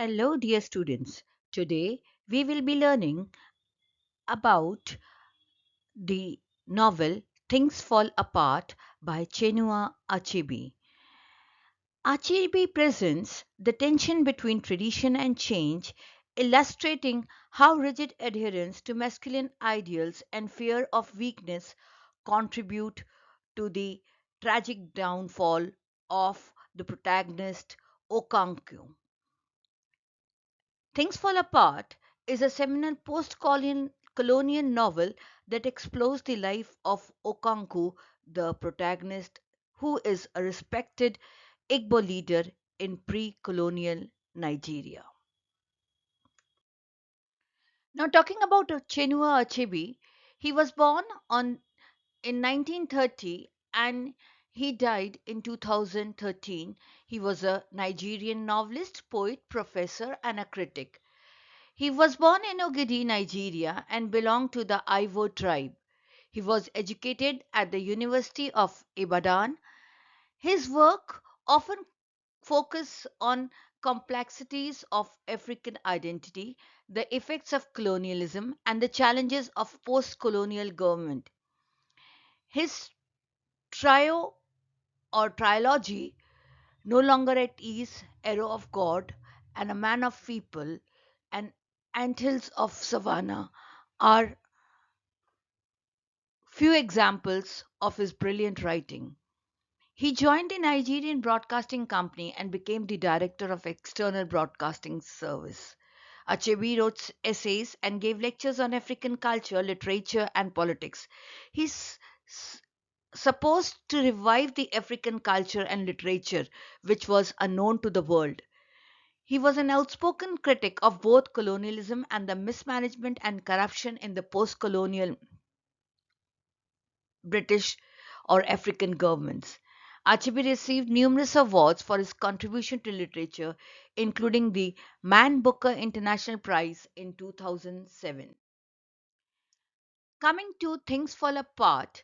Hello, dear students. Today we will be learning about the novel Things Fall Apart by Chinua Achebe. Achebe presents the tension between tradition and change, illustrating how rigid adherence to masculine ideals and fear of weakness contribute to the tragic downfall of the protagonist Okonkwo. Things Fall Apart is a seminal post-colonial novel that explores the life of Okonkwo, the protagonist, who is a respected Igbo leader in pre-colonial Nigeria. Now, talking about Chinua Achebe, he was born in 1930 and he died in 2013. He was a Nigerian novelist, poet, professor, and a critic. He was born in Ogidi, Nigeria, and belonged to the Ivo tribe. He was educated at the University of Ibadan. His work often focused on complexities of African identity, the effects of colonialism, and the challenges of post-colonial government. His trio or trilogy, No Longer at Ease, Arrow of God, and A Man of People, and Anthills of Savannah, are few examples of his brilliant writing. He joined the Nigerian Broadcasting Company and became the director of external broadcasting service. Achebe wrote essays and gave lectures on African culture, literature, and politics. He's s- supposed to revive the African culture and literature, which was unknown to the world. He was an outspoken critic of both colonialism and the mismanagement and corruption in the post colonial British or African governments. Achebe received numerous awards for his contribution to literature, including the Man Booker International Prize in 2007. Coming to Things Fall Apart,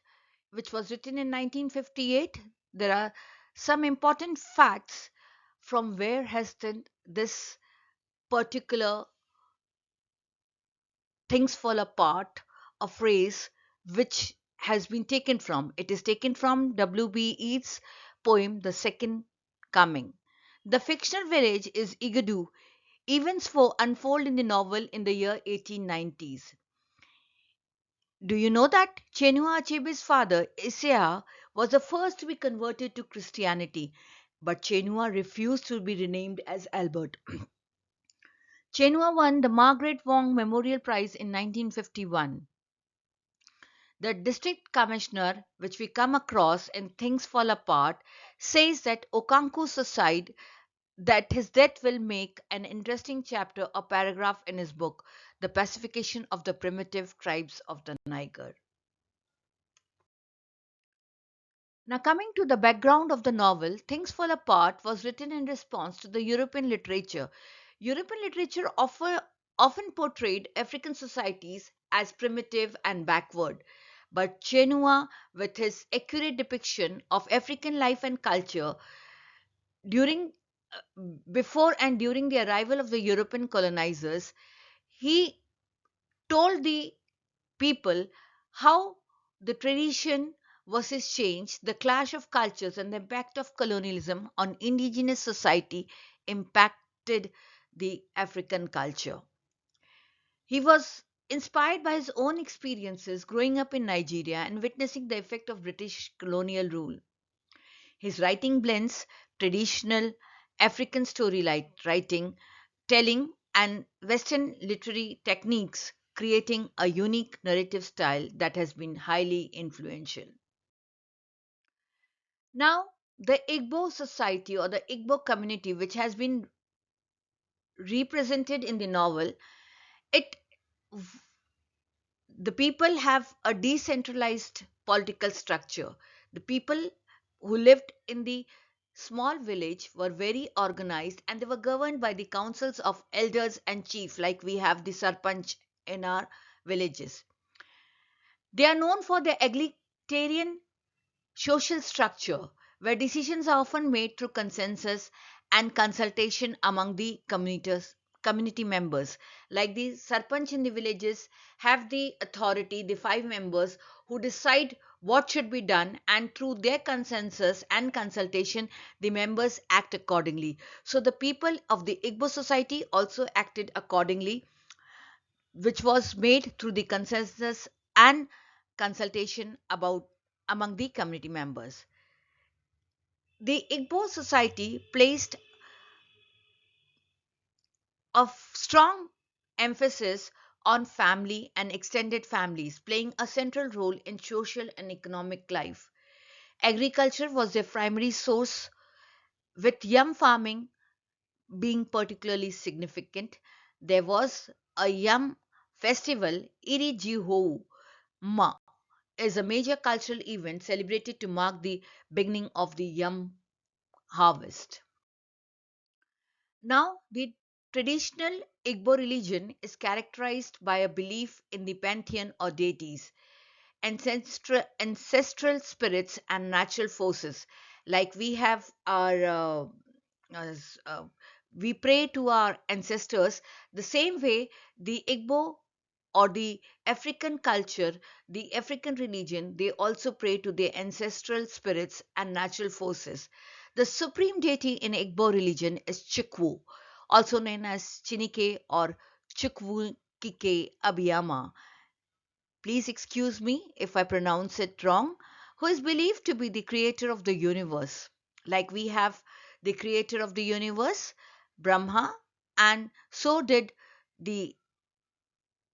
which was written in 1958, there are some important facts from where has this particular Things Fall Apart, a phrase which has been taken from. It is taken from W.B. Yeats' poem The Second Coming. The fictional village is Igadu. Events unfold in the novel in the year 1890s. Do you know that Chinua Achebe's father, Isaiah, was the first to be converted to Christianity, but Chinua refused to be renamed as Albert. Chinua won the Margaret Wong Memorial Prize in 1951. The district commissioner, which we come across in Things Fall Apart, says that Okonkwo aside that his death will make an interesting chapter or paragraph in his book, The Pacification of the Primitive Tribes of the Niger. Now, coming to the background of the novel, Things Fall Apart was written in response to the European literature. European literature often portrayed African societies as primitive and backward, but Chenua, with his accurate depiction of African life and culture during, before and during the arrival of the European colonizers, he told the people how the tradition versus change, the clash of cultures, and the impact of colonialism on indigenous society impacted the African culture. He was inspired by his own experiences growing up in Nigeria and witnessing the effect of British colonial rule. His writing blends traditional African story writing, telling, and Western literary techniques, creating a unique narrative style that has been highly influential. Now, the Igbo society or the Igbo community, which has been represented in the novel, it the people have a decentralized political structure. The people who lived in the small village were very organized and they were governed by the councils of elders and chief, like we have the sarpanch in our villages. They are known for their egalitarian social structure, where decisions are often made through consensus and consultation among the community members. Like the sarpanch in the villages have the authority, the five members who decide what should be done, and through their consensus and consultation, the members act accordingly. So the people of the Igbo society also acted accordingly, which was made through the consensus and consultation about among the community members. The Igbo society placed a strong emphasis on family and extended families, playing a central role in social and economic life. Agriculture was their primary source, with yam farming being particularly significant. There was a yam festival, Iri Jihou Ma, is a major cultural event celebrated to mark the beginning of the yam harvest. Now, the traditional Igbo religion is characterized by a belief in the pantheon or deities, ancestral spirits, and natural forces. Like we have our, as, we pray to our ancestors, the same way the Igbo or the African culture, the African religion, they also pray to their ancestral spirits and natural forces. The supreme deity in Igbo religion is Chikwu, also known as Chinike or Chukwu Kike Abiyama. Please excuse me if I pronounce it wrong, who is believed to be the creator of the universe. Like we have the creator of the universe, Brahma, and so did the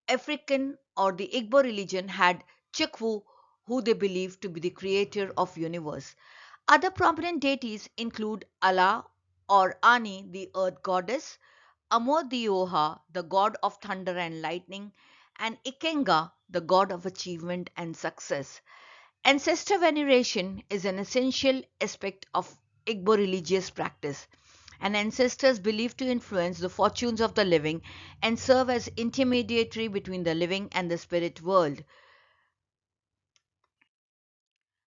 African or the Igbo religion had Chikwu, who they believe to be the creator of universe. Other prominent deities include Allah or Ani, the earth goddess, Amodioha, the god of thunder and lightning, and Ikenga, the god of achievement and success. Ancestor veneration is an essential aspect of Igbo religious practice, and ancestors believed to influence the fortunes of the living and serve as intermediary between the living and the spirit world.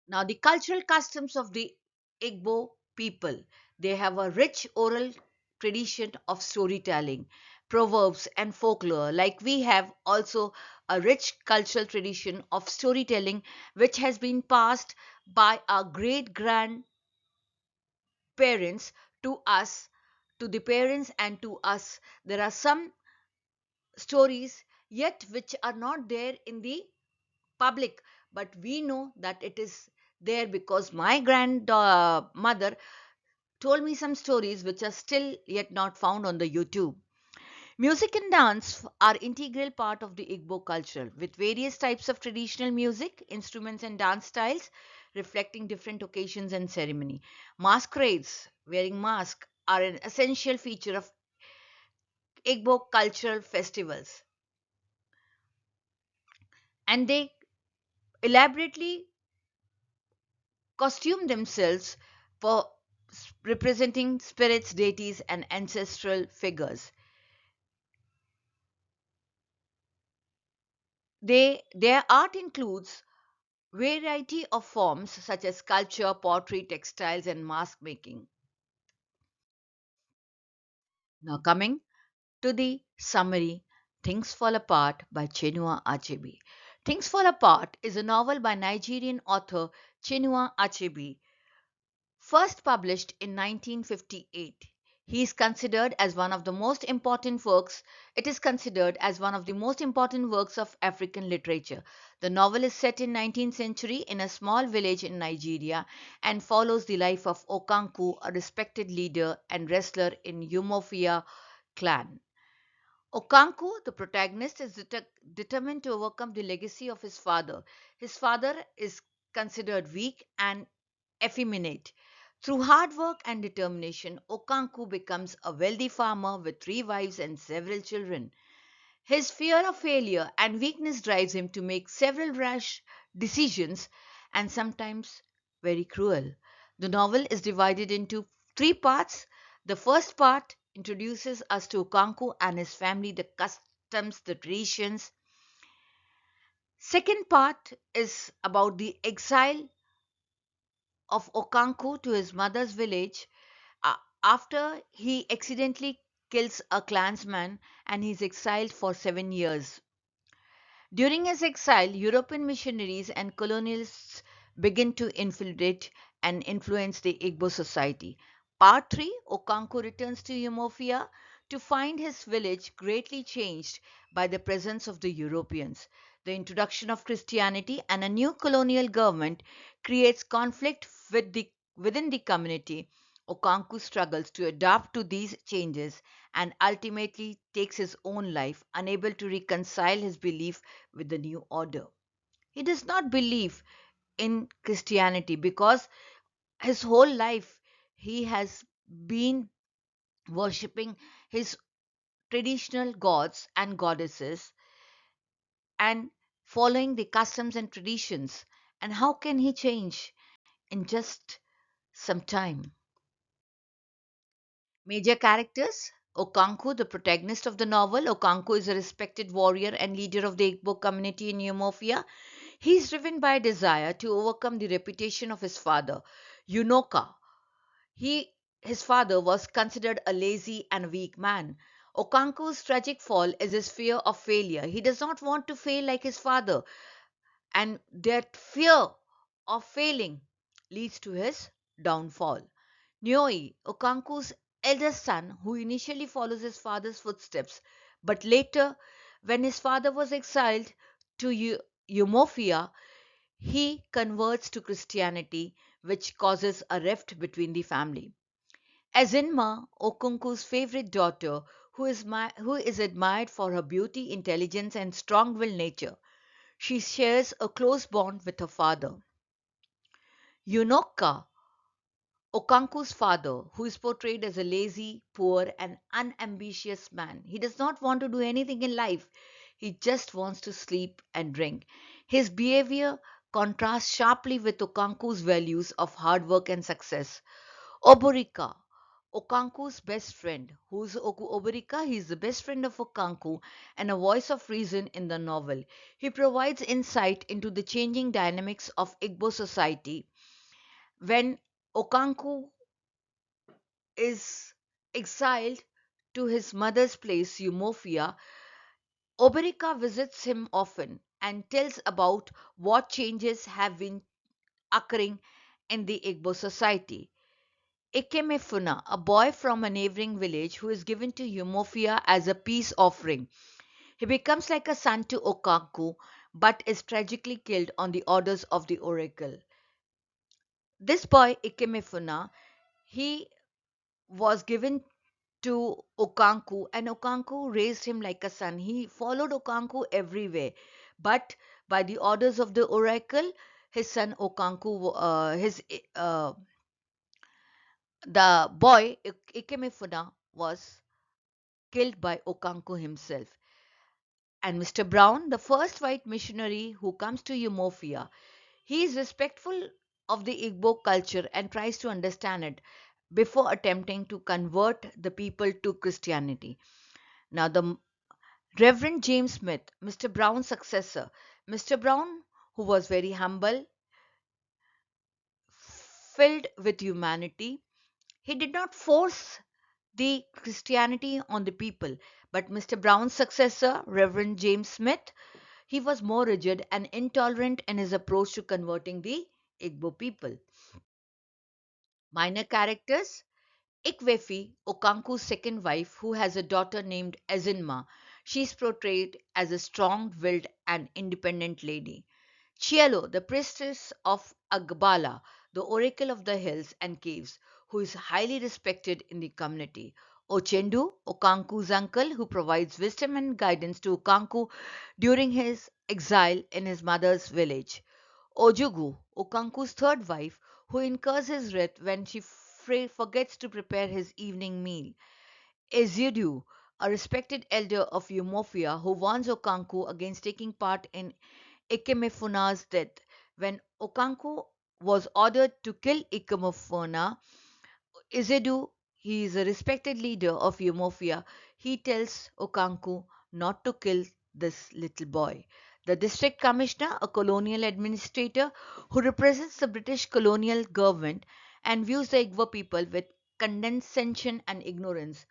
Now, the cultural customs of the Igbo people, they have a rich oral tradition of storytelling, proverbs, and folklore. Like we have also a rich cultural tradition of storytelling, which has been passed by our great grandparents to us, to the parents, and to us. There are some stories yet which are not there in the public, but we know that it is there because my grandmother told me some stories which are still yet not found on the YouTube. Music and dance are integral part of the Igbo culture, with various types of traditional music, instruments, and dance styles reflecting different occasions and ceremony. Masquerades, wearing masks, are an essential feature of Igbo cultural festivals, and they elaborately costume themselves for representing spirits, deities, and ancestral figures. Their art includes variety of forms such as sculpture, pottery, textiles, and mask making. Now coming to the summary, Things Fall Apart by Chinua Achebe. Things Fall Apart is a novel by Nigerian author Chinua Achebe, first published in 1958. He is considered as one of the most important works. It is considered as one of the most important works of African literature. The novel is set in 19th century in a small village in Nigeria and follows the life of Okonkwo, a respected leader and wrestler in Umofia clan. Okonkwo, the protagonist, is determined to overcome the legacy of his father. His father is considered weak and effeminate. Through hard work and determination, Okonkwo becomes a wealthy farmer with three wives and several children. His fear of failure and weakness drives him to make several rash decisions and sometimes very cruel. The novel is divided into three parts. The first part introduces us to Okonkwo and his family, the customs, the traditions. Second part is about the exile of Okonkwo to his mother's village. after he accidentally kills a clansman and he's exiled for 7 years. During his exile, European missionaries and colonialists begin to infiltrate and influence the Igbo society. Part 3, Okonkwo returns to Umofia to find his village greatly changed by the presence of the Europeans. The introduction of Christianity and a new colonial government creates conflict within the community. Okonkwo struggles to adapt to these changes and ultimately takes his own life, unable to reconcile his belief with the new order. He does not believe in Christianity because his whole life he has been worshipping his traditional gods and goddesses and following the customs and traditions. And how can he change in just some time? Major characters: Okonkwo, the protagonist of the novel. Okonkwo is a respected warrior and leader of the Igbo community in Umofia. He is driven by a desire to overcome the reputation of his father, Unoka. He, his father was considered a lazy and weak man. Okonkwo's tragic fall is his fear of failure. He does not want to fail like his father, and that fear of failing leads to his downfall. Nyoi, Okonkwo's eldest son, who initially follows his father's footsteps, but later, when his father was exiled to Umofia, he converts to Christianity, which causes a rift between the family. Azinma, Okonkwo's favorite daughter, who is admired for her beauty, intelligence, and strong willed nature, she shares a close bond with her father. Yunoka, Okonkwo's father, who is portrayed as a lazy, poor, and unambitious man. He does not want to do anything in life. He just wants to sleep and drink. His behavior contrasts sharply with Okonkwo's values of hard work and success. Oborika, Okonkwo's best friend. Who's Oborika? He's the best friend of Okonkwo and a voice of reason in the novel. He provides insight into the changing dynamics of Igbo society. When Okonkwo is exiled to his mother's place, Umofia, Oberika visits him often and tells about what changes have been occurring in the Igbo society. Ikemefuna, a boy from a neighboring village who is given to Umofia as a peace offering. He becomes like a son to Okonkwo but is tragically killed on the orders of the oracle. This boy, Ikemefuna, he was given to Okonkwo, and Okonkwo raised him like a son. He followed Okonkwo everywhere, but by the orders of the oracle, his son Okonkwo, the boy Ikemefuna was killed by Okonkwo himself. And Mr. Brown, the first white missionary who comes to Umofia, he is respectful of the Igbo culture and tries to understand it before attempting to convert the people to Christianity. Now, the Reverend James Smith, Mr. Brown's successor. Mr. Brown, who was very humble, filled with humanity, he did not force the Christianity on the people, but Mr. Brown's successor, Reverend James Smith, he was more rigid and intolerant in his approach to converting the Igbo people. Minor characters: Ikwefi, Okonkwo's second wife, who has a daughter named Ezinma. She is portrayed as a strong-willed and independent lady. Chielo, the priestess of Agbala, the oracle of the hills and caves, who is highly respected in the community. Ochendu, Okonkwo's uncle, who provides wisdom and guidance to Okonkwo during his exile in his mother's village. Ojugu, Okonkwo's third wife, who incurs his wrath when she forgets to prepare his evening meal. Ezidu, a respected elder of Umofia, who warns Okonkwo against taking part in Ikemefuna's death. When Okonkwo was ordered to kill Ikemefuna, Izedu, he is a respected leader of Umofia, he tells Okonkwo not to kill this little boy. The district commissioner, a colonial administrator who represents the British colonial government and views the Igbo people with condescension, and ignorance.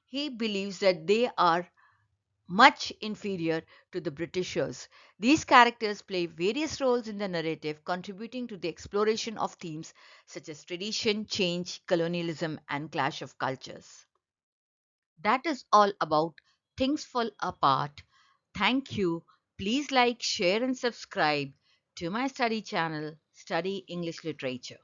He believes that they are much inferior to the Britishers. These characters play various roles in the narrative, contributing to the exploration of themes such as tradition, change, colonialism, and clash of cultures. That is all about Things Fall Apart. Thank you. Please like, share, and subscribe to my study channel, Study English Literature.